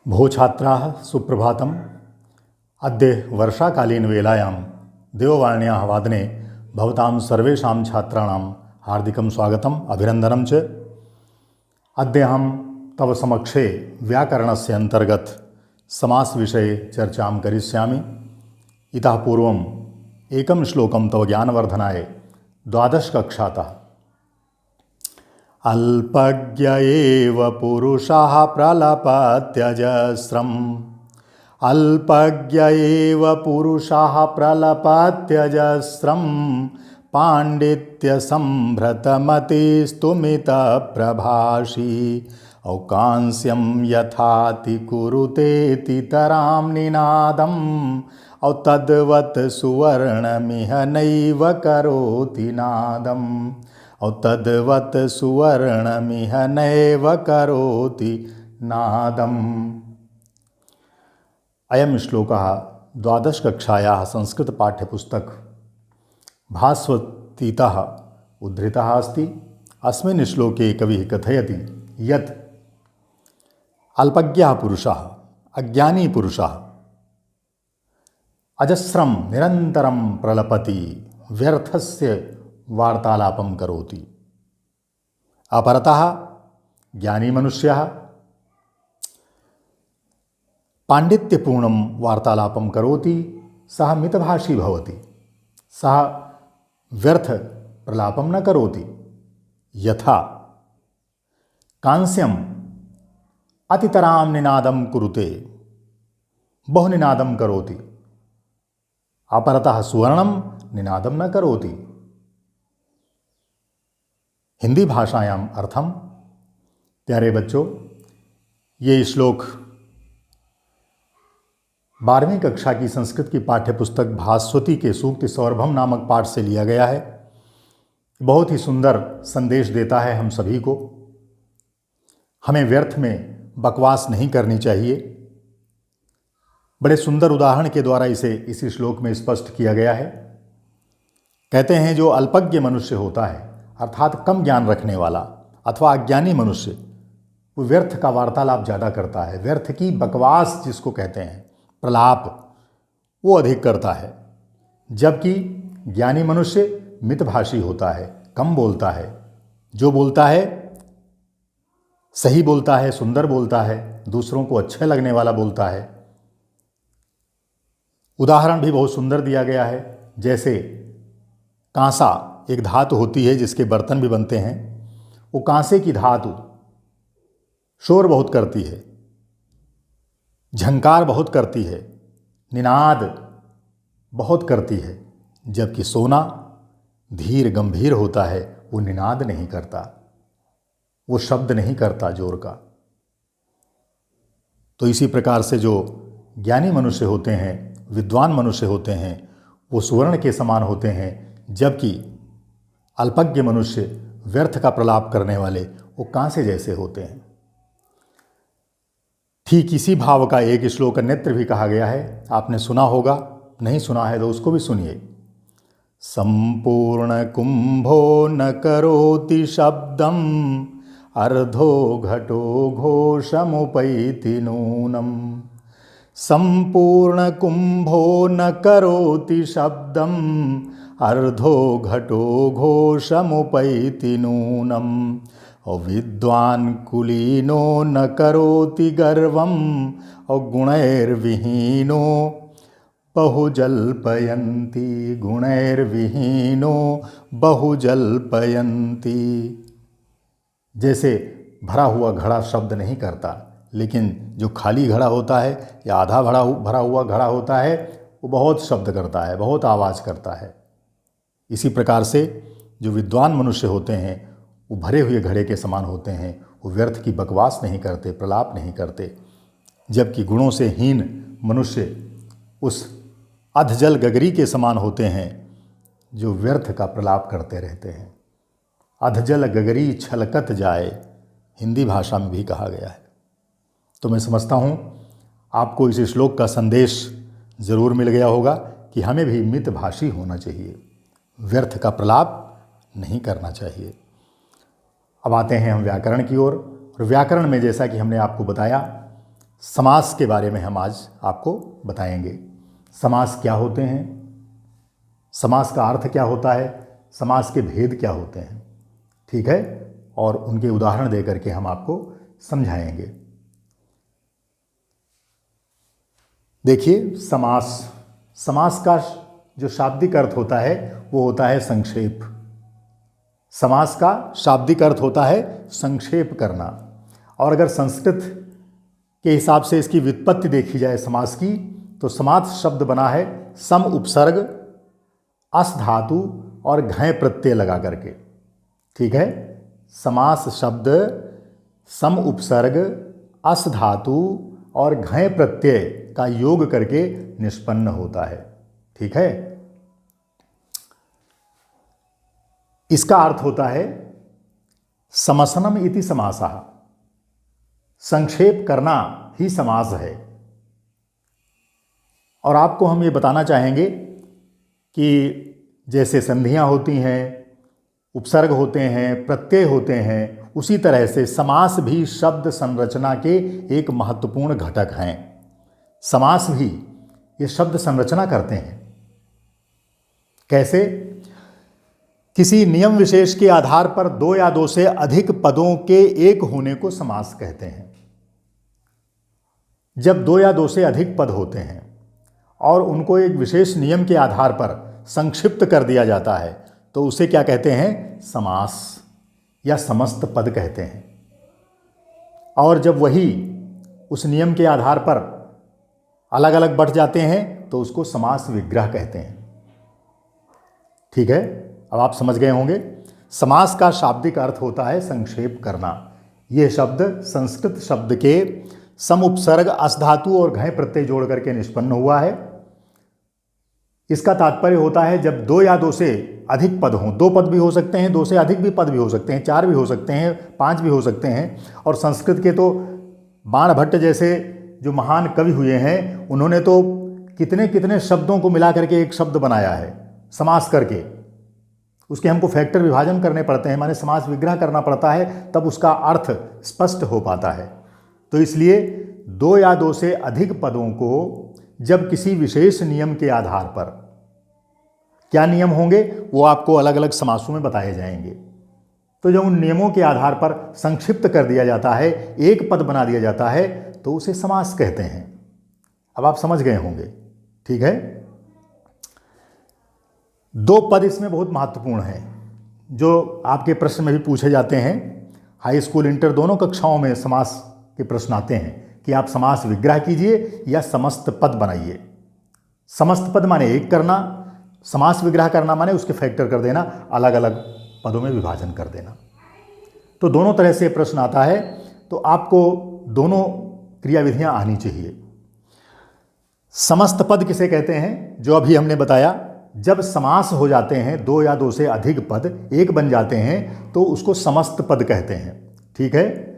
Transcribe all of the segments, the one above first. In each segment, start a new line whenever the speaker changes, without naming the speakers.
भो छात्राः सुप्रभातम्। अद्य वर्षाकालीन वेलायां देववाण्याः वादने भवतां सर्वेषां छात्राणां हार्दिकं स्वागतम् अभिनन्दनं च। अद्य अहं तव समक्षे व्याकरणस्य अन्तर्गत समासविषये चर्चां करिष्यामि। इतः पूर्वम् एकं श्लोकं तव ज्ञानवर्धनाय द्वादशकक्षातः। अल्पज्ञ एव पुरुषः प्रलपत्यजस्रम् अल्पज्ञ एव पुरुषः प्रलपत्यजस्रम् पाण्डित्यसम्भ्रतमतिस्तुमितप्रभाषी औकांस्यं यथाति कुरुतेतितरां निनादम् औ तद्वत् सुवर्णमिह नैव करोति नादम् औ तद्वत् सुवर्णमिह नैव करोति नादम्। अयं श्लोकः द्वादशकक्षायाः संस्कृतपाठ्यपुस्तक भास्वतीतः उद्धृतः अस्ति। अस्मिन् श्लोके कविः कथयति यत् अल्पज्ञः पुरुषः अज्ञानी पुरुषः अजस्रं निरन्तरं प्रलपति व्यर्थस्य वार्तालापं करोति। अपरतः ज्ञानी मनुष्यः पाण्डित्यपूर्णं वार्तालापं करोति, सः मितभाषी भवति, सः व्यर्थ प्रलापं न करोति। यथा कांस्यम् अतितरां निनादं कुरुते, बहुनिनादं करोति, अपरतः सुवर्णं निनादं न करोति। हिंदी भाषायाम अर्थम। प्यारे बच्चों, ये श्लोक 12वीं कक्षा की संस्कृत की पाठ्यपुस्तक भास्वती के सूक्ति सौरभम नामक पाठ से लिया गया है। बहुत ही सुंदर संदेश देता है हम सभी को। हमें व्यर्थ में बकवास नहीं करनी चाहिए। बड़े सुंदर उदाहरण के द्वारा इसे इसी श्लोक में स्पष्ट किया गया है। कहते हैं जो अल्पज्ञ मनुष्य होता है, अर्थात कम ज्ञान रखने वाला अथवा अज्ञानी मनुष्य, वो व्यर्थ का वार्तालाप ज़्यादा करता है। व्यर्थ की बकवास जिसको कहते हैं, प्रलाप, वो अधिक करता है। जबकि ज्ञानी मनुष्य मितभाषी होता है, कम बोलता है, जो बोलता है सही बोलता है, सुंदर बोलता है, दूसरों को अच्छे लगने वाला बोलता है। उदाहरण भी बहुत सुंदर दिया गया है। जैसे कांसा एक धातु होती है जिसके बर्तन भी बनते हैं। वो कांसे की धातु शोर बहुत करती है, झंकार बहुत करती है, निनाद बहुत करती है। जबकि सोना धीर गंभीर होता है, वो निनाद नहीं करता, वो शब्द नहीं करता जोर का। तो इसी प्रकार से जो ज्ञानी मनुष्य होते हैं, विद्वान मनुष्य होते हैं, वो सुवर्ण के समान होते हैं। जबकि अल्पज्ञ मनुष्य, व्यर्थ का प्रलाप करने वाले, वो कांसे जैसे होते हैं। ठीक इसी भाव का एक श्लोक अन्यत्र भी कहा गया है। आपने सुना होगा, नहीं सुना है तो उसको भी सुनिए। संपूर्ण कुंभो न करोति शब्दम अर्धो घटो घोषमुपैति नूनम। संपूर्ण कुंभो न करोति शब्दम अर्धो घटो घोषमुपैति नूनम। और विद्वान् कुलीनो न करोति गर्वम् और गुणैर्विहीनो बहुजल्पयन्ति। गुणैर्विहीनो बहुजल्पयन्ति। जैसे भरा हुआ घड़ा शब्द नहीं करता, लेकिन जो खाली घड़ा होता है या आधा भरा हुआ घड़ा होता है, वो बहुत शब्द करता है, बहुत आवाज़ करता है। इसी प्रकार से जो विद्वान मनुष्य होते हैं, वो भरे हुए घड़े के समान होते हैं। वो व्यर्थ की बकवास नहीं करते, प्रलाप नहीं करते। जबकि गुणों से हीन मनुष्य उस अधजल गगरी के समान होते हैं, जो व्यर्थ का प्रलाप करते रहते हैं। अधजल गगरी छलकत जाए, हिंदी भाषा में भी कहा गया है। तो मैं समझता हूँ आपको इस श्लोक का संदेश ज़रूर मिल गया होगा कि हमें भी मितभाषी होना चाहिए, व्यर्थ का प्रलाप नहीं करना चाहिए। अब आते हैं हम व्याकरण की ओर। और व्याकरण में जैसा कि हमने आपको बताया, समास के बारे में हम आज आपको बताएंगे। समास क्या होते हैं, समास का अर्थ क्या होता है, समास के भेद क्या होते हैं, ठीक है, और उनके उदाहरण दे करके हम आपको समझाएंगे। देखिए, समास का जो शाब्दिक अर्थ होता है वो होता है संक्षेप। समास का शाब्दिक अर्थ होता है संक्षेप करना। और अगर संस्कृत के हिसाब से इसकी व्युत्पत्ति देखी जाए समास की, तो समास शब्द बना है सम उपसर्ग, अस धातु और घय प्रत्यय लगा करके, ठीक है। समास शब्द सम उपसर्ग, अस धातु और घय प्रत्यय का योग करके निष्पन्न होता है, ठीक है। इसका अर्थ होता है समसनम इति समासः, संक्षेप करना ही समास है। और आपको हम ये बताना चाहेंगे कि जैसे संधियां होती हैं, उपसर्ग होते हैं, प्रत्यय होते हैं, उसी तरह से समास भी शब्द संरचना के एक महत्वपूर्ण घटक हैं। समास भी ये शब्द संरचना करते हैं। कैसे? किसी नियम विशेष के आधार पर दो या दो से अधिक पदों के एक होने को समास कहते हैं। जब दो या दो से अधिक पद होते हैं और उनको एक विशेष नियम के आधार पर संक्षिप्त कर दिया जाता है, तो उसे क्या कहते हैं? समास या समस्त पद कहते हैं। और जब वही उस नियम के आधार पर अलग अलग बढ़ जाते हैं तो उसको समास विग्रह कहते हैं, ठीक है। अब आप समझ गए होंगे। समास का शाब्दिक अर्थ होता है संक्षेप करना। यह शब्द संस्कृत शब्द के सम उपसर्ग, अस धातु और घय प्रत्यय जोड़ करके निष्पन्न हुआ है। इसका तात्पर्य होता है जब दो या दो से अधिक पद हों, दो पद भी हो सकते हैं, दो से अधिक भी पद भी हो सकते हैं, चार भी हो सकते हैं, पांच भी हो सकते हैं। और संस्कृत के तो बाणभट्ट जैसे जो महान कवि हुए हैं, उन्होंने तो कितने कितने शब्दों को मिला करके एक शब्द बनाया है समास करके। उसके हमको फैक्टर विभाजन करने पड़ते हैं, माने समास विग्रह करना पड़ता है, तब उसका अर्थ स्पष्ट हो पाता है। तो इसलिए दो या दो से अधिक पदों को जब किसी विशेष नियम के आधार पर, क्या नियम होंगे वो आपको अलग अलग समासों में बताए जाएंगे, तो जब उन नियमों के आधार पर संक्षिप्त कर दिया जाता है, एक पद बना दिया जाता है, तो उसे समास कहते हैं। अब आप समझ गए होंगे, ठीक है। दो पद इसमें बहुत महत्वपूर्ण हैं, जो आपके प्रश्न में भी पूछे जाते हैं। हाई स्कूल, इंटर दोनों कक्षाओं में समास के प्रश्न आते हैं कि आप समास विग्रह कीजिए या समस्त पद बनाइए। समस्त पद माने एक करना, समास विग्रह करना माने उसके फैक्टर कर देना, अलग अलग पदों में विभाजन कर देना। तो दोनों तरह से प्रश्न आता है, तो आपको दोनों क्रियाविधियां आनी चाहिए। समस्त पद किसे कहते हैं? जो अभी हमने बताया, जब समास हो जाते हैं, दो या दो से अधिक पद एक बन जाते हैं, तो उसको समस्त पद कहते हैं, ठीक है।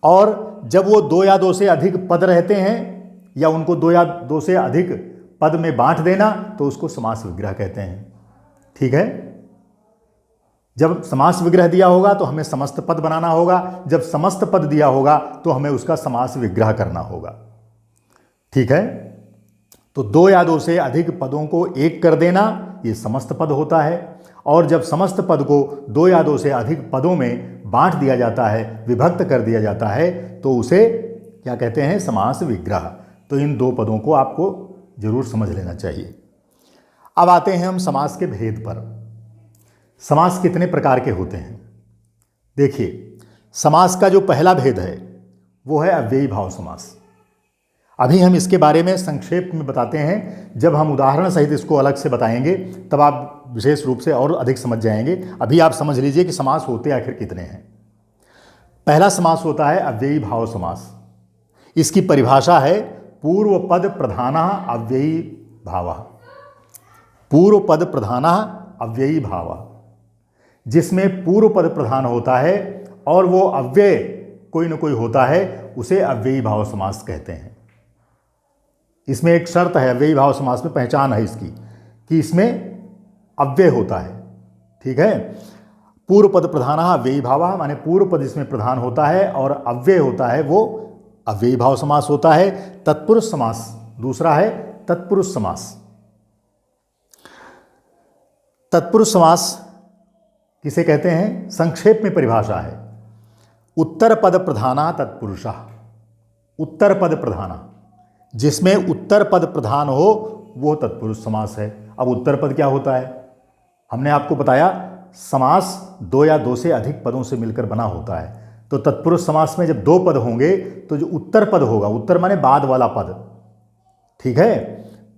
और जब वो दो या दो से अधिक पद रहते हैं या उनको दो या दो से अधिक पद में बांट देना, तो उसको समास विग्रह कहते हैं, ठीक है। जब समास विग्रह दिया होगा तो हमें समस्त पद बनाना होगा, जब समस्त पद दिया होगा तो हमें उसका समास विग्रह करना होगा, ठीक है। तो दो या दो से अधिक पदों को एक कर देना ये समस्त पद होता है। और जब समस्त पद को दो या दो से अधिक पदों में बांट दिया जाता है, विभक्त कर दिया जाता है, तो उसे क्या कहते हैं? समास विग्रह। तो इन दो पदों को आपको जरूर समझ लेना चाहिए। अब आते हैं हम समास के भेद पर। समास कितने प्रकार के होते हैं? देखिए, समास का जो पहला भेद है वो है अव्ययी भाव समास। अभी हम इसके बारे में संक्षेप में बताते हैं, जब हम उदाहरण सहित इसको अलग से बताएंगे तब आप विशेष रूप से और अधिक समझ जाएंगे। अभी आप समझ लीजिए कि समास होते आखिर कितने हैं। पहला समास होता है अव्ययी भाव समास। इसकी परिभाषा है पूर्व पद प्रधानः अव्ययी भावः। पूर्व पद प्रधानः अव्ययी भावः, जिसमें पूर्व पद प्रधान होता है और वो अव्यय कोई न कोई होता है, उसे अव्ययी भाव समास कहते हैं। इसमें एक शर्त है, अव्ययी भाव समास में पहचान है इसकी कि इसमें अव्यय होता है, ठीक है। पूर्व पद प्रधानः अव्ययी भावः माने पूर्व पद इसमें प्रधान होता है और अव्यय होता है वो अव्ययी भाव समास होता है। तत्पुरुष समास दूसरा है तत्पुरुष समास। तत्पुरुष समास किसे कहते हैं? संक्षेप में परिभाषा है, उत्तर पद प्रधाना तत्पुरुषा। उत्तर पद प्रधाना, जिसमें उत्तर पद प्रधान हो वो तत्पुरुष समास है। अब उत्तर पद क्या होता है? हमने आपको बताया समास दो या दो से अधिक पदों से मिलकर बना होता है। तो तत्पुरुष समास में जब दो पद होंगे तो जो उत्तर पद होगा, उत्तर माने बाद वाला पद, ठीक है,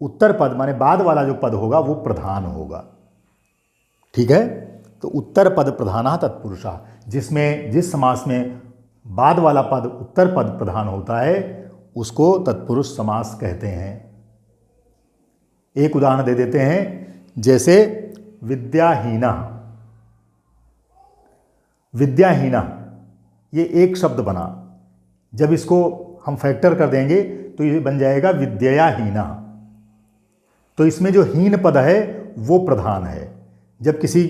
उत्तर पद माने बाद वाला जो पद होगा वो प्रधान होगा, ठीक है। तो उत्तर पद प्रधाना तत्पुरुषा, जिसमें जिस समास में बाद वाला पद उत्तर पद प्रधान होता है उसको तत्पुरुष समास कहते हैं। एक उदाहरण दे देते हैं, जैसे विद्याहीना। विद्याहीना ये एक शब्द बना, जब इसको हम फैक्टर कर देंगे तो ये बन जाएगा विद्याहीना। तो इसमें जो हीन पद है वो प्रधान है। जब किसी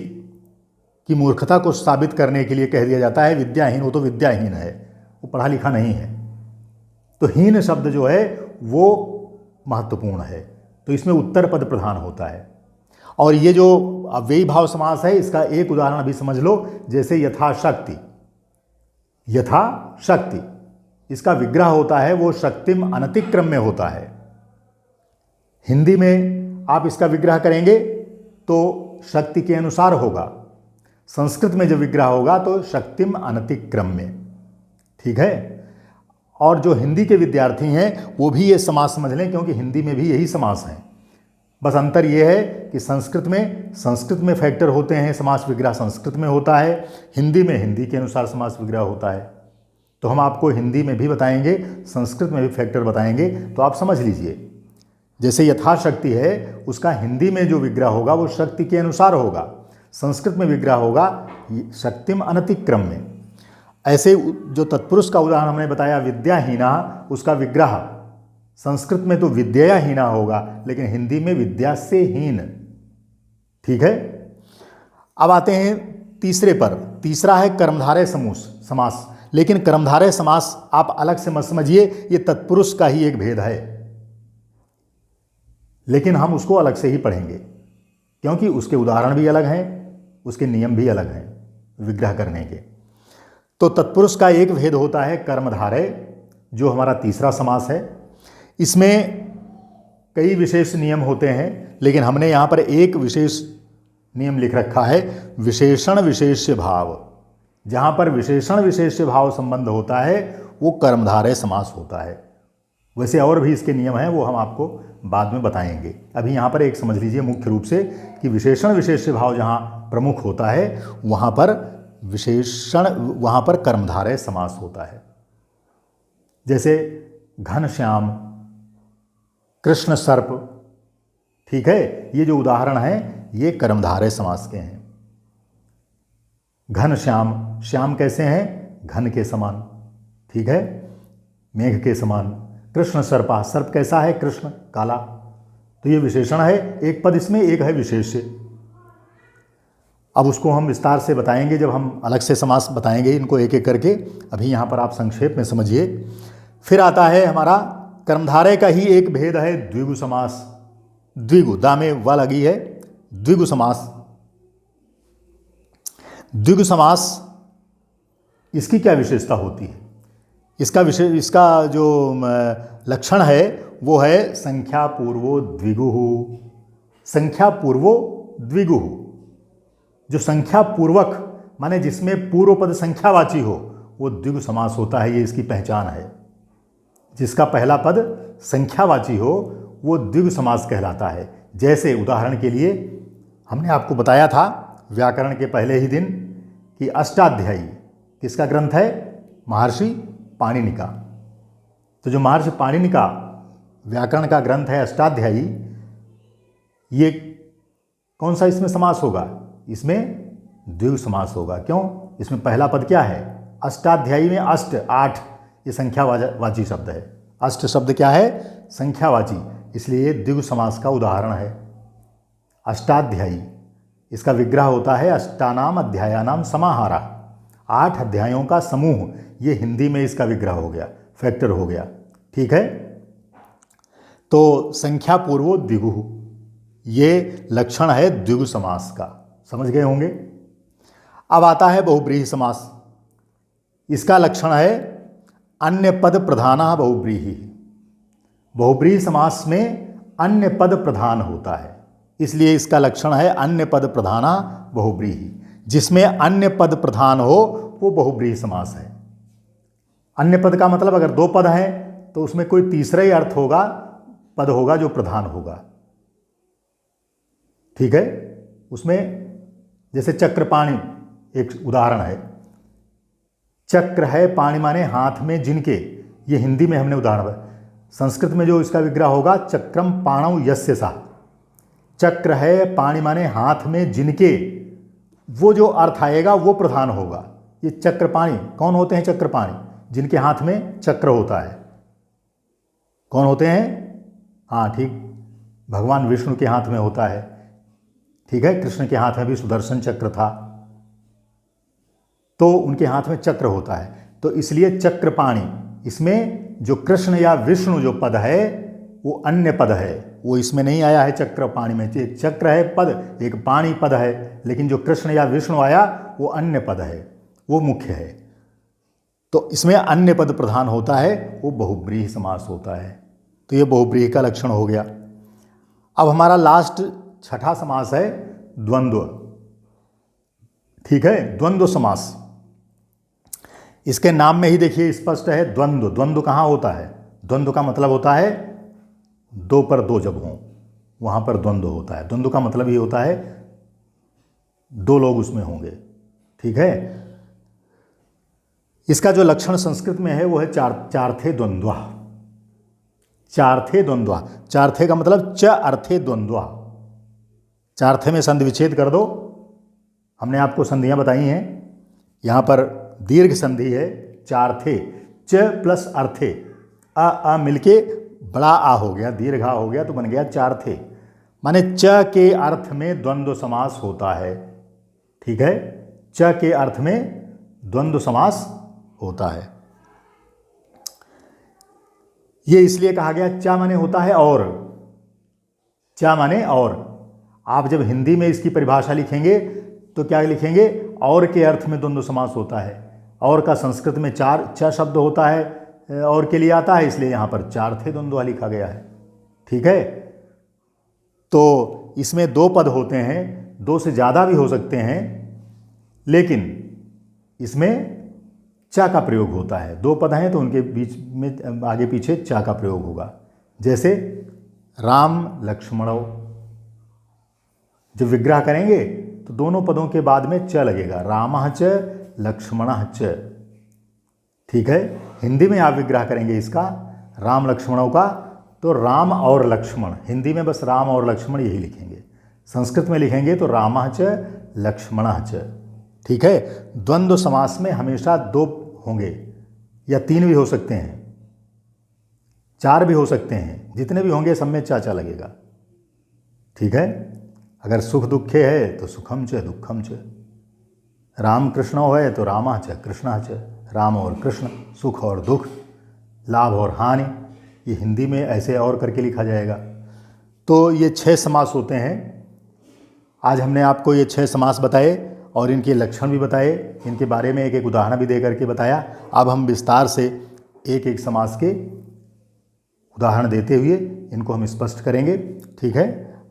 की मूर्खता को साबित करने के लिए कह दिया जाता है विद्याहीन, वो तो विद्याहीन है, वो पढ़ा लिखा नहीं है, तो हीन शब्द जो है वो महत्वपूर्ण है। तो इसमें उत्तर पद प्रधान होता है। और ये जो अव्ययी भाव समास है इसका एक उदाहरण अभी समझ लो, जैसे यथाशक्ति। यथाशक्ति इसका विग्रह होता है वो शक्तिम अनतिक्रम में होता है। हिंदी में आप इसका विग्रह करेंगे तो शक्ति के अनुसार होगा, संस्कृत में जो विग्रह होगा तो शक्तिम अनतिक्रम में, ठीक है। और जो हिंदी के विद्यार्थी हैं वो भी ये समास समझ लें, क्योंकि हिंदी में भी यही समास हैं। बस अंतर ये है कि संस्कृत में फैक्टर होते हैं, समास विग्रह संस्कृत में होता है, हिंदी में हिंदी के अनुसार समास विग्रह होता है। तो हम आपको हिंदी में भी बताएंगे, संस्कृत में भी फैक्टर बताएंगे, तो आप समझ लीजिए। जैसे यथाशक्ति है उसका हिंदी में जो विग्रह होगा वो शक्ति के अनुसार होगा, संस्कृत में विग्रह होगा शक्तिम अनतिक्रम में। ऐसे जो तत्पुरुष का उदाहरण हमने बताया विद्याहीना, उसका विग्रह संस्कृत में तो विद्याहीना होगा, लेकिन हिंदी में विद्या से हीन, ठीक है। अब आते हैं तीसरे पर। तीसरा है कर्मधारय समास। लेकिन कर्मधारय समास आप अलग से मत समझिए, ये तत्पुरुष का ही एक भेद है, लेकिन हम उसको अलग से ही पढ़ेंगे, क्योंकि उसके उदाहरण भी अलग हैं, उसके नियम भी अलग हैं विग्रह करने के। तो तत्पुरुष का एक भेद होता है कर्मधारय, जो हमारा तीसरा समास है। इसमें कई विशेष नियम होते हैं, लेकिन हमने यहाँ पर एक विशेष नियम लिख रखा है, विशेषण विशेष्य भाव। जहाँ पर विशेषण विशेष्य भाव संबंध होता है वो कर्मधारय समास होता है। वैसे और भी इसके नियम हैं, वो हम आपको बाद में बताएंगे। अभी यहाँ पर एक समझ लीजिए मुख्य रूप से कि विशेषण विशेष्य भाव जहाँ प्रमुख होता है वहाँ पर कर्मधारय समास होता है। जैसे घनश्याम, कृष्ण सर्प, ठीक है, ये जो उदाहरण हैं ये कर्मधारय समास के हैं। घनश्याम, श्याम कैसे हैं? घन के समान, ठीक है, मेघ के समान। कृष्ण सर्पा, सर्प कैसा है? कृष्ण, काला। तो ये विशेषण है, एक पद इसमें, एक है विशेष्य। अब उसको हम विस्तार से बताएंगे जब हम अलग से समास बताएंगे इनको एक एक करके। अभी यहाँ पर आप संक्षेप में समझिए। फिर आता है हमारा कर्मधारय का ही एक भेद है द्विगु समास। द्विगु, दा में व लगी है, द्विगु समास। द्विगु समास, इसकी क्या विशेषता होती है? इसका जो लक्षण है वो है संख्या पूर्वो द्विगु। संख्या पूर्वो द्विगु, जो संख्या पूर्वक माने जिसमें पूर्व पद संख्यावाची हो वो द्विगु समास होता है। ये इसकी पहचान है। जिसका पहला पद संख्यावाची हो वो द्विगु समास कहलाता है। जैसे उदाहरण के लिए हमने आपको बताया था व्याकरण के पहले ही दिन कि अष्टाध्यायी किसका ग्रंथ है? महर्षि पाणिनि का। तो जो महर्षि पाणिनि का व्याकरण का ग्रंथ है अष्टाध्यायी, ये कौन सा इसमें समास होगा? इसमें द्विगु समास होगा। क्यों? इसमें पहला पद क्या है? अष्टाध्यायी में अष्ट, 8, ये संख्यावाची शब्द है। अष्ट शब्द क्या है? संख्यावाची, इसलिए द्विगु समास का उदाहरण है। अष्टाध्यायी, इसका विग्रह होता है अष्टानाम अध्यायानाम समाहारा, 8 अध्यायों का समूह। ये हिंदी में इसका विग्रह हो गया। फैक्टर हो गया। ठीक है, तो संख्या पूर्वो द्विगु, ये लक्षण है द्विगु समास का, समझ गए होंगे। अब आता है बहुब्रीहि समास। इसका लक्षण है अन्य पद प्रधाना बहुब्रीहि। बहुब्रीहि समास में अन्य पद प्रधान होता है, इसलिए इसका लक्षण है अन्य पद प्रधाना बहुब्रीहि। जिसमें अन्य पद प्रधान हो वो बहुब्रीहि समास है। अन्य पद का मतलब अगर दो पद हैं तो उसमें कोई तीसरा ही अर्थ होगा, पद होगा जो प्रधान होगा। ठीक है, उसमें जैसे चक्रपाणि एक उदाहरण है। चक्र है, पाणि माने हाथ में जिनके, ये हिंदी में हमने उदाहरण, संस्कृत में जो इसका विग्रह होगा चक्रम पाणौ यस्य सा। चक्र है, पाणि माने हाथ में जिनके, वो जो अर्थ आएगा वो प्रधान होगा। ये चक्रपाणि कौन होते हैं? चक्रपाणि जिनके हाथ में चक्र होता है। कौन होते हैं? हाँ ठीक, भगवान विष्णु के हाथ में होता है। ठीक है, कृष्ण के हाथ में भी सुदर्शन चक्र था, तो उनके हाथ में चक्र होता है। तो इसलिए चक्रपाणि, इसमें जो कृष्ण या विष्णु जो पद है वो अन्य पद है, वो इसमें नहीं आया है चक्रपाणि में। एक चक्र है पद, एक पाणि पद है, लेकिन जो कृष्ण या विष्णु आया वो अन्य पद है, वो मुख्य है। तो इसमें अन्य पद प्रधान होता है, वो बहुब्रीहि समास होता है। तो ये बहुब्रीहि का लक्षण हो गया। अब हमारा लास्ट छठा समास है द्वंद्व। ठीक है, द्वंद्व समास। इसके नाम में ही देखिए स्पष्ट है द्वंद्व। द्वंद्व कहाँ होता है? द्वंद्व का मतलब होता है दो पर दो जब हों, वहाँ पर द्वंद्व होता है। द्वंद्व का मतलब ये होता है दो लोग उसमें होंगे। ठीक है, इसका जो लक्षण संस्कृत में है वो है चार्थे द्वंद्वा। चार्थे द्वंद्वा, चार्थे का मतलब च अर्थे द्वंद्वा। चार्थे में संधि विच्छेद कर दो। हमने आपको संधियाँ बताई हैं। यहाँ पर दीर्घ संधि है चार्थे, च प्लस अर्थे, आ मिलके बड़ा आ हो गया, दीर्घ आ हो गया, तो बन गया चार्थे। माने च के अर्थ में द्वंद्व समास होता है। ठीक है, च के अर्थ में द्वंद्व समास होता है। ये इसलिए कहा गया, चा माने होता है और, चा माने और। आप जब हिंदी में इसकी परिभाषा लिखेंगे तो क्या लिखेंगे? और के अर्थ में द्वंद्व समास होता है। और का संस्कृत में च शब्द होता है, और के लिए आता है, इसलिए यहाँ पर चार्थे द्वंद्वा लिखा गया है। ठीक है, तो इसमें दो पद होते हैं, दो से ज़्यादा भी हो सकते हैं, लेकिन इसमें चा का प्रयोग होता है। दो पद हैं तो उनके बीच में आगे पीछे चा का प्रयोग होगा। जैसे राम लक्ष्मणौ, जब विग्रह करेंगे तो दोनों पदों के बाद में च लगेगा, रामः च लक्ष्मणः च। ठीक है, हिंदी में आप विग्रह करेंगे इसका राम लक्ष्मणों का, तो राम और लक्ष्मण, हिंदी में बस राम और लक्ष्मण यही लिखेंगे। संस्कृत में लिखेंगे तो रामः च लक्ष्मणः च। ठीक है, द्वंद्व समास में हमेशा दो होंगे, या तीन भी हो सकते हैं, चार भी हो सकते हैं, जितने भी होंगे सब में चा लगेगा। ठीक है, अगर सुख दुखे है तो सुखम च दुखम च, राम कृष्णो है तो रामः च कृष्णः च, राम और कृष्ण, सुख और दुख, लाभ और हानि, ये हिंदी में ऐसे और करके लिखा जाएगा। तो ये 6 समास होते हैं। आज हमने आपको ये 6 समास बताए और इनके लक्षण भी बताए, इनके बारे में एक एक उदाहरण भी दे करके बताया। अब हम विस्तार से एक एक समास के उदाहरण देते हुए इनको हम स्पष्ट करेंगे। ठीक है,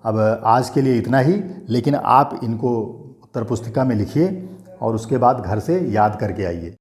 अब आज के लिए इतना ही, लेकिन आप इनको उत्तर पुस्तिका में लिखिए और उसके बाद घर से याद करके आइए।